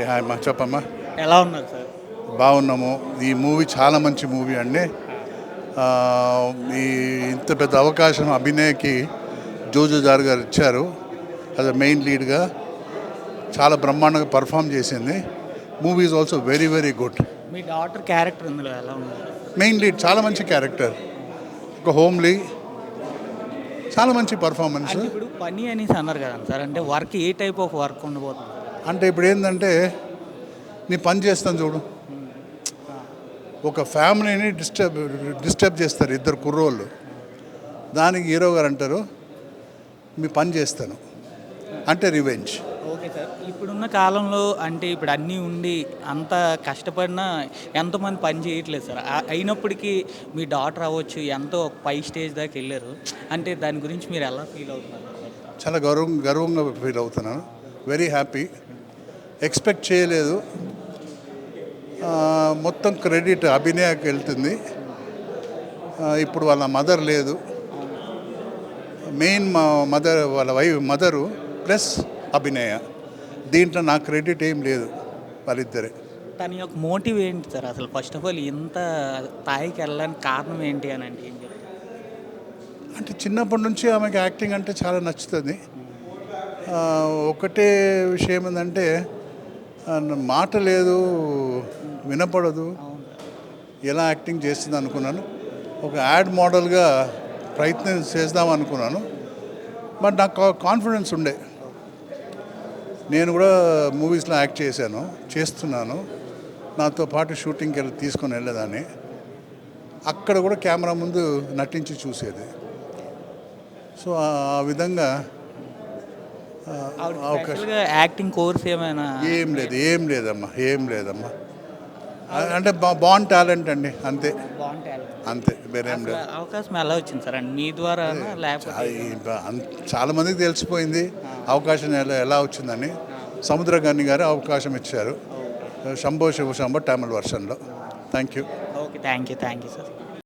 Hi అమ్మా, చెప్పమ్మా. ఎలా ఉన్నారు సార్? బాగున్నాము. ఈ మూవీ చాలా మంచి మూవీ అండి. ఆ, ఈ ఇంత పెద్ద అవకాశం అభినయకి జోజుదార్ గారు ఇచ్చారు. అది మెయిన్ లీడ్గా చాలా బ్రహ్మాండంగా పర్ఫామ్ చేసింది. Movie is also very very good. Me daughter character ఇందులో ఎలా ఉంది? మెయిన్ లీడ్ చాలా మంచి క్యారెక్టర్, ఒక హోమ్లీ, చాలా మంచి పర్ఫార్మెన్స్. అంటే ఇప్పుడు పని అనేసి అన్నారు కదా సార్, అంటే work A type of work ఉండబోతుంది? అంటే ఇప్పుడు ఏంటంటే నీ పని చేస్తాను చూడు, ఒక ఫ్యామిలీని డిస్టర్బ్ చేస్తారు ఇద్దరు కుర్రోళ్ళు. దానికి హీరో గారు అంటారు మీ పని చేస్తాను అంటే రివెంజ్. ఓకే సార్, ఇప్పుడున్న కాలంలో అంటే ఇప్పుడు అన్నీ ఉండి అంత కష్టపడినా ఎంతోమంది పని చేయట్లేదు సార్. అయినప్పటికీ మీ డాటర్ అవ్వచ్చు ఎంతో పై స్టేజ్ దాకా వెళ్ళారు. అంటే దాని గురించి మీరు ఎలా ఫీల్ అవుతున్నారు? చాలా గర్వంగా ఫీల్ అవుతున్నాను. Very happy. ఎక్స్పెక్ట్ చేయలేదు. మొత్తం క్రెడిట్ అభినయకి వెళ్తుంది. ఇప్పుడు వాళ్ళ మదర్ లేదు, మెయిన్ మా మదర్, వాళ్ళ మదరు ప్లస్ అభినయ. దీంట్లో నా క్రెడిట్ ఏం లేదు, వాళ్ళిద్దరే. తన యొక్క మోటివ్ ఏంటి సార్ అసలు? ఫస్ట్ ఆఫ్ ఆల్ ఇంత స్థాయికి వెళ్ళడానికి కారణం ఏంటి అని అంటే ఏం చెప్తారు? అంటే చిన్నప్పటి నుంచి ఆమెకి యాక్టింగ్ అంటే చాలా నచ్చుతుంది. ఒకటే విషయం ఏంటంటే మాట లేదు, వినపడదు. ఎలా యాక్టింగ్ చేస్తుంది అనుకున్నాను. ఒక యాడ్ మోడల్గా ప్రయత్నం చేద్దాం అనుకున్నాను. బట్ నాకు కాన్ఫిడెన్స్ ఉండే. నేను కూడా మూవీస్లో యాక్ట్ చేస్తున్నాను. నాతో పాటు షూటింగ్కి తీసుకొని వెళ్ళేదాన్ని. అక్కడ కూడా కెమెరా ముందు నటించి చూసేది. సో ఆ విధంగా యాక్టింగ్ కోర్స్ ఏమైనా? ఏం లేదమ్మా. అంటే బాన్ టాలెంట్ అండి, అంతే. వేరేం లేదు. అవకాశం ఎలా వచ్చింది సార్? అండి మీ ద్వారా లేకపోతే? చాలా మందికి తెలిసిపోయింది అవకాశం ఎలా వచ్చిందని. సముద్రగని గారు అవకాశం ఇచ్చారు, శంభో శివ శంభో తమిళ వర్షన్లో. Thank you. Okay, thank you sir.